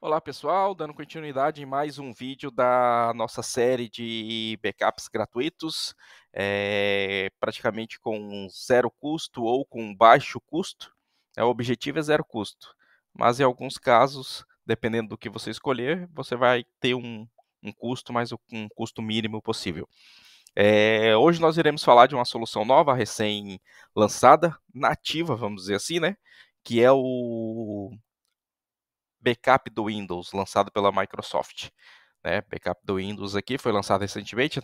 Olá pessoal, dando continuidade em mais um vídeo da nossa série de backups gratuitos, praticamente com zero custo ou com baixo custo. O objetivo é zero custo, mas em alguns casos, dependendo do que você escolher, você vai ter um custo, mas um custo mínimo possível. Hoje nós iremos falar de uma solução nova, recém-lançada, nativa, vamos dizer assim, né? Que é o backup do Windows, lançado pela Microsoft. Backup do Windows aqui foi lançado recentemente,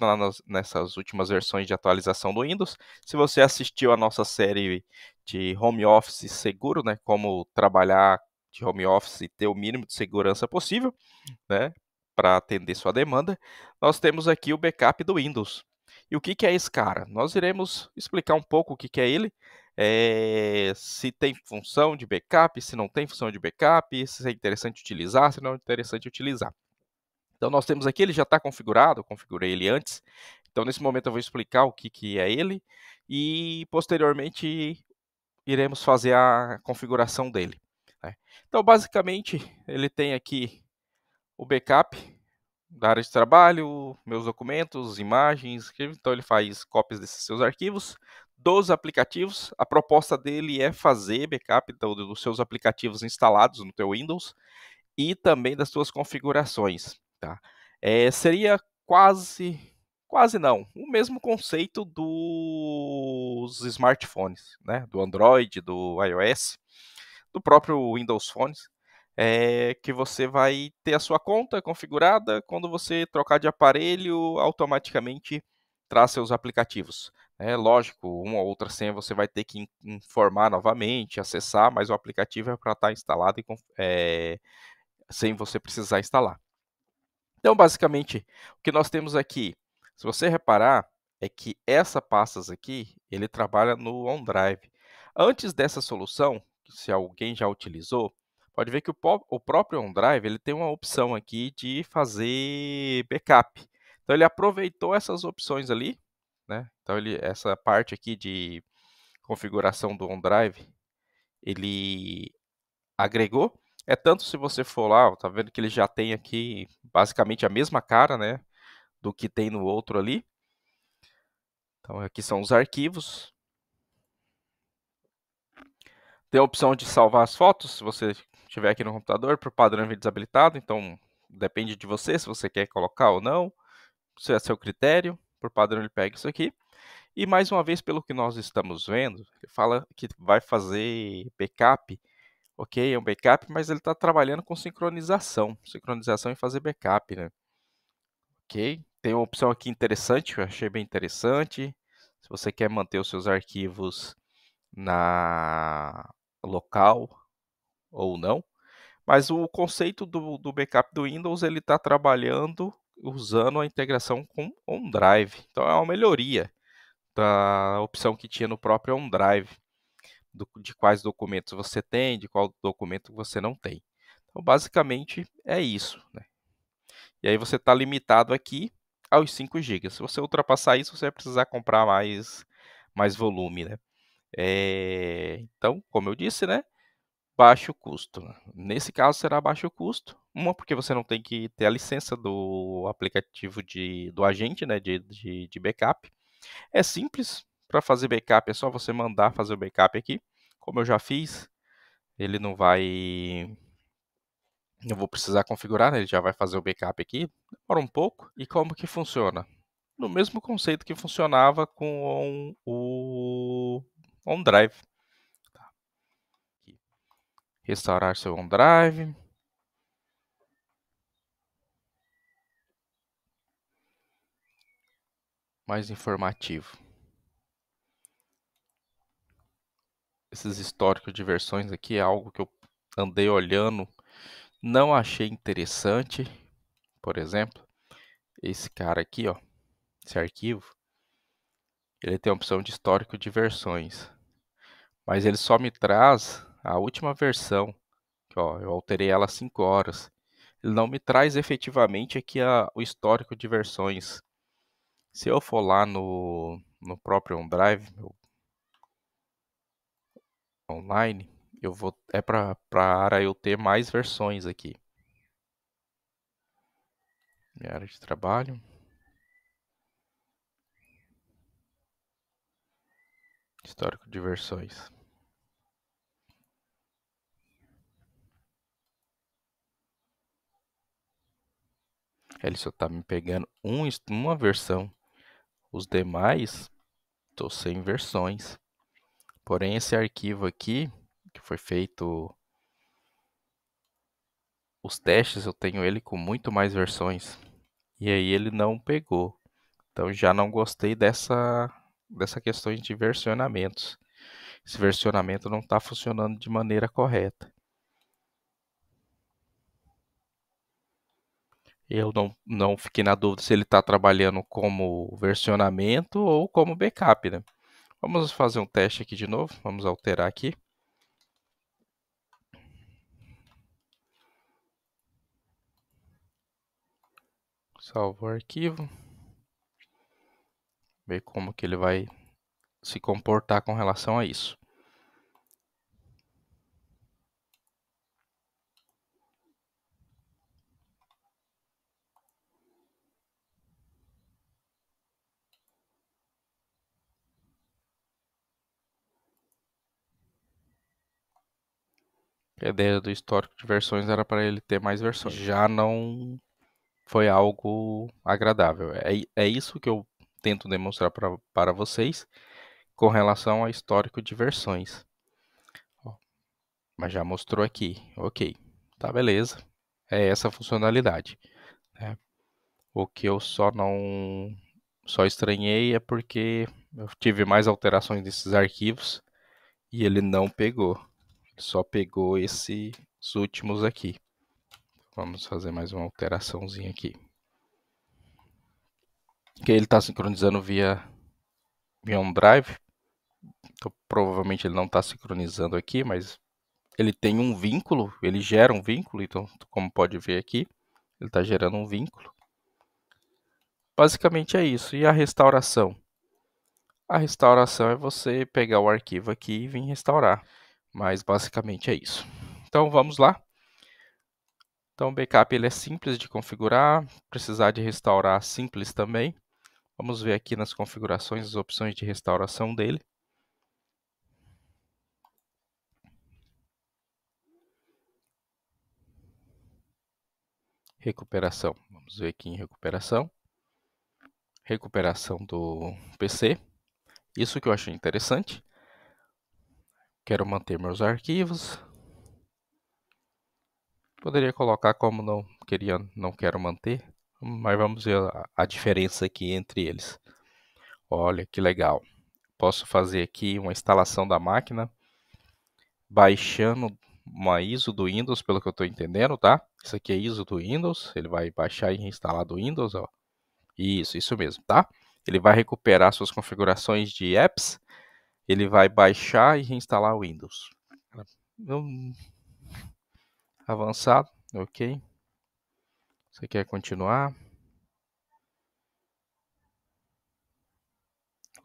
nessas últimas versões de atualização do Windows. Se você assistiu a nossa série de home office seguro, né, como trabalhar de home office e ter o mínimo de segurança possível, né, para atender sua demanda, nós temos aqui o backup do Windows. E o que que é esse cara? Nós iremos explicar um pouco o que que é ele, se tem função de backup, se não tem função de backup, se é interessante utilizar, se não é interessante utilizar. Então nós temos aqui, ele já está configurado, eu configurei ele antes. Então nesse momento eu vou explicar o que que é ele e posteriormente iremos fazer a configuração dele, né. Então basicamente ele tem aqui o backup da área de trabalho, meus documentos, imagens, então ele faz cópias desses seus arquivos, dos aplicativos. A proposta dele é fazer backup dos seus aplicativos instalados no teu Windows e também das suas configurações, tá? Seria quase não, o mesmo conceito dos smartphones, né? Do Android, do iOS, do próprio Windows Phones, que você vai ter a sua conta configurada, quando você trocar de aparelho, automaticamente traz seus aplicativos. Lógico, uma ou outra senha você vai ter que informar novamente, acessar, mas o aplicativo é para estar instalado sem você precisar instalar. Então, basicamente, o que nós temos aqui, se você reparar, é que essa pastas aqui, ele trabalha no OneDrive. Antes dessa solução, se alguém já utilizou, pode ver que o próprio OneDrive ele tem uma opção aqui de fazer backup. Então, ele aproveitou essas opções ali, né? Então, essa parte aqui de configuração do OneDrive, ele agregou. É tanto se você for lá, tá vendo que ele já tem aqui basicamente a mesma cara, né, do que tem no outro ali. Então aqui são os arquivos. Tem a opção de salvar as fotos, se você estiver aqui no computador, por padrão é desabilitado, então depende de você, se você quer colocar ou não, se é seu critério, por padrão ele pega isso aqui. E mais uma vez, pelo que nós estamos vendo, ele fala que vai fazer backup. Ok, é um backup, mas ele está trabalhando com sincronização e fazer backup, né? Ok, tem uma opção aqui interessante, eu achei bem interessante. Se você quer manter os seus arquivos na local ou não. Mas o conceito do backup do Windows, ele está trabalhando usando a integração com OneDrive. Então é uma melhoria da opção que tinha no próprio OneDrive, de quais documentos você tem, de qual documento você não tem. Então basicamente é isso, né? E aí você está limitado aqui aos 5 GB. Se você ultrapassar isso, você vai precisar comprar mais volume, né? Então, como eu disse, né? Baixo custo. Nesse caso será baixo custo. Uma, porque você não tem que ter a licença do aplicativo do agente, né? De backup. É simples. Para fazer backup é só você mandar fazer o backup aqui. Como eu já fiz, ele não vai. Eu vou precisar configurar, né? Ele já vai fazer o backup aqui. Demora um pouco. E como que funciona? No mesmo conceito que funcionava com o OneDrive. Restaurar seu OneDrive. Mais informativo. Esses históricos de versões aqui é algo que eu andei olhando, não achei interessante. Por exemplo, esse cara aqui, ó, esse arquivo, ele tem a opção de histórico de versões, mas ele só me traz a última versão, que ó, eu alterei ela há 5 horas. Ele não me traz efetivamente aqui o histórico de versões. Se eu for lá no próprio OneDrive, online, é para eu ter mais versões aqui. Minha área de trabalho. Histórico de versões. Ele só tá me pegando uma versão. Os demais, tô sem versões. Porém, esse arquivo aqui, que foi feito os testes, eu tenho ele com muito mais versões. E aí ele não pegou. Então já não gostei dessa questão de versionamentos. Esse versionamento não está funcionando de maneira correta. Eu não fiquei na dúvida se ele está trabalhando como versionamento ou como backup, né? Vamos fazer um teste aqui de novo. Vamos alterar aqui. Salvo o arquivo. Ver como que ele vai se comportar com relação a isso. A ideia do histórico de versões era para ele ter mais versões. Já não foi algo agradável. É isso que eu tento demonstrar para vocês com relação ao histórico de versões. Ó, mas já mostrou aqui, ok, tá beleza. É essa a funcionalidade, né? O que eu só estranhei é porque eu tive mais alterações desses arquivos e ele não pegou. Ele só pegou esses últimos aqui. Vamos fazer mais uma alteraçãozinha aqui. Que ele está sincronizando via OneDrive. Então, provavelmente ele não está sincronizando aqui, mas ele tem um vínculo, ele gera um vínculo, então, como pode ver aqui, ele está gerando um vínculo. Basicamente é isso. E a restauração? A restauração é você pegar o arquivo aqui e vir restaurar. Mas basicamente é isso. Então vamos lá. Então o backup ele é simples de configurar, precisar de restaurar simples também. Vamos ver aqui nas configurações as opções de restauração dele. Recuperação. Vamos ver aqui em recuperação. Recuperação do PC. Isso que eu achei interessante. Quero manter meus arquivos. Poderia colocar como não quero manter, mas vamos ver a diferença aqui entre eles. Olha que legal. Posso fazer aqui uma instalação da máquina, baixando uma ISO do Windows, pelo que eu estou entendendo, tá? Isso aqui é ISO do Windows, ele vai baixar e reinstalar do Windows, ó. Isso mesmo, tá? Ele vai recuperar suas configurações de apps, ele vai baixar e reinstalar o Windows. Avançado, ok. Você quer continuar?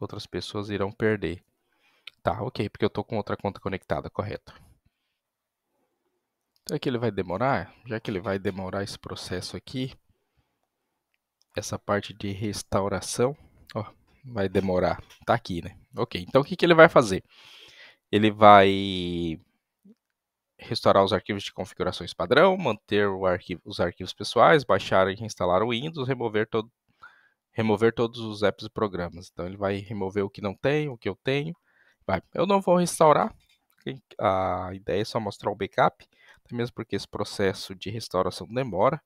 Outras pessoas irão perder. Tá, ok, porque eu estou com outra conta conectada, correto. Então aqui ele vai demorar, já que ele vai demorar esse processo aqui, essa parte de restauração, ó, vai demorar, tá aqui, né? Ok, então o que ele vai fazer? Ele vai restaurar os arquivos de configurações padrão, manter os arquivos pessoais, baixar e reinstalar o Windows, remover todos os apps e programas. Então ele vai remover o que não tem, o que eu tenho. Eu não vou restaurar, a ideia é só mostrar o backup, até mesmo porque esse processo de restauração demora.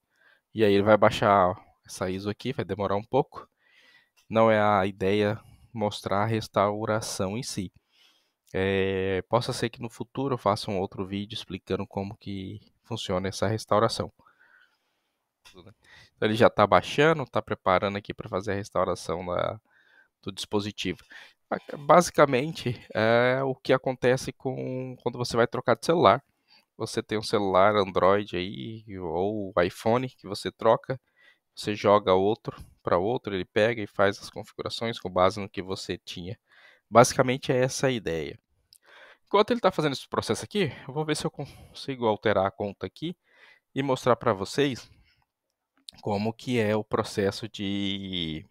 E aí ele vai baixar essa ISO aqui, vai demorar um pouco. Não é a ideia mostrar a restauração em si. Possa ser que no futuro eu faça um outro vídeo explicando como que funciona essa restauração. Então ele já está baixando, está preparando aqui para fazer a restauração do dispositivo. Basicamente é o que acontece quando você vai trocar de celular. Você tem um celular Android aí ou iPhone que você troca, você joga outro para outro, ele pega e faz as configurações com base no que você tinha. Basicamente é essa a ideia. Enquanto ele está fazendo esse processo aqui, eu vou ver se eu consigo alterar a conta aqui e mostrar para vocês como que é o processo de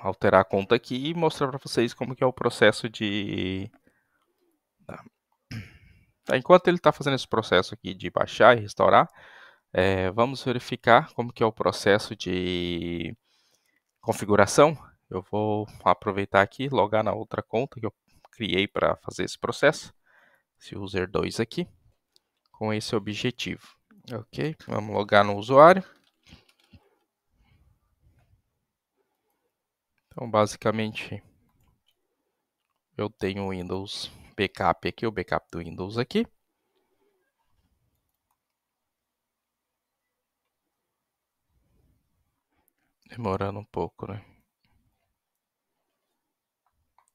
alterar a conta aqui e mostrar para vocês como que é o processo de... Tá, enquanto ele está fazendo esse processo aqui de baixar e restaurar, vamos verificar como que é o processo de configuração. Eu vou aproveitar aqui, logar na outra conta que eu criei para fazer esse processo, esse user 2 aqui, com esse objetivo. Ok, vamos logar no usuário. Então, basicamente, eu tenho o Windows Backup aqui, o backup do Windows aqui. Demorando um pouco, né?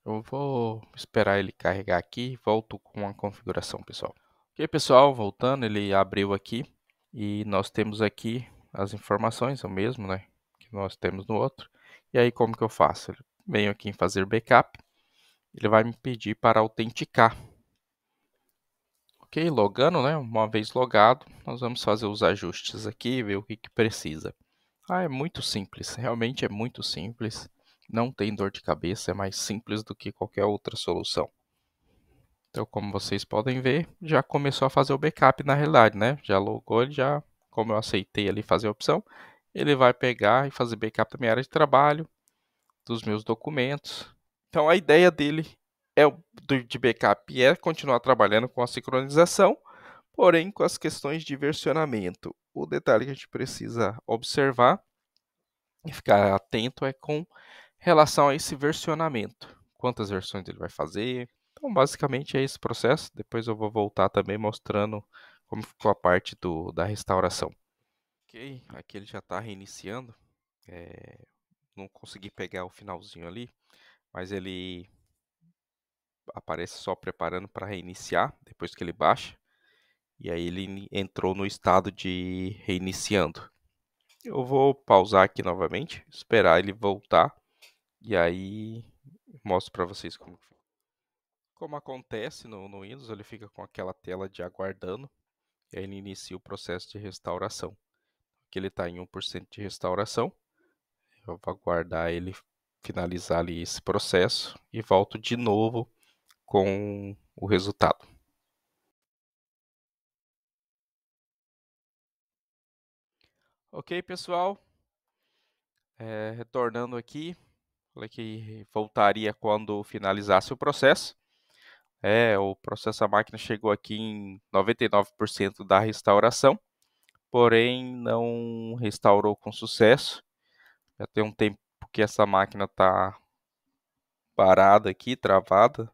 Eu vou esperar ele carregar aqui e volto com a configuração, pessoal. Ok, pessoal, voltando, ele abriu aqui e nós temos aqui as informações, o mesmo, né, que nós temos no outro. E aí, como que eu faço? Eu venho aqui em fazer backup, ele vai me pedir para autenticar. Ok, logando, né, uma vez logado, nós vamos fazer os ajustes aqui, ver o que precisa. É muito simples, realmente é muito simples. Não tem dor de cabeça, é mais simples do que qualquer outra solução. Então, como vocês podem ver, já começou a fazer o backup na realidade, né? Já logou, ele já, como eu aceitei ali fazer a opção, ele vai pegar e fazer backup da minha área de trabalho, dos meus documentos. Então, a ideia dele de backup é continuar trabalhando com a sincronização, porém com as questões de versionamento. O detalhe que a gente precisa observar e ficar atento é com relação a esse versionamento. Quantas versões ele vai fazer. Então, basicamente é esse processo. Depois eu vou voltar também mostrando como ficou a parte da restauração. Ok, aqui ele já está reiniciando. Não consegui pegar o finalzinho ali, mas ele aparece só preparando para reiniciar depois que ele baixa. E aí ele entrou no estado de reiniciando. Eu vou pausar aqui novamente, esperar ele voltar e aí mostro para vocês como fica. Como acontece no Windows, ele fica com aquela tela de aguardando e aí ele inicia o processo de restauração. Aqui ele está em 1% de restauração. Eu vou aguardar ele finalizar ali esse processo e volto de novo com o resultado. Ok, pessoal, retornando aqui, falei que voltaria quando finalizasse o processo. O processo da máquina chegou aqui em 99% da restauração, porém não restaurou com sucesso. Já tem um tempo que essa máquina está parada aqui, travada,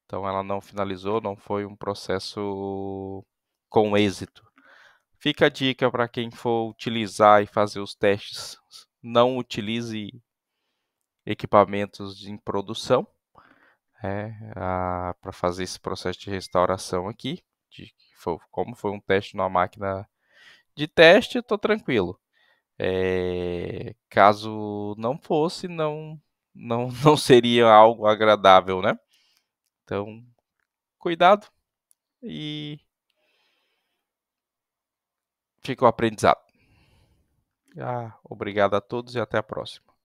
então ela não finalizou, não foi um processo com êxito. Fica a dica para quem for utilizar e fazer os testes, não utilize equipamentos em produção para fazer esse processo de restauração aqui. Como foi um teste numa máquina de teste, estou tranquilo. Caso não fosse, não seria algo agradável, né? Então, cuidado e fica o aprendizado. Obrigado a todos e até a próxima.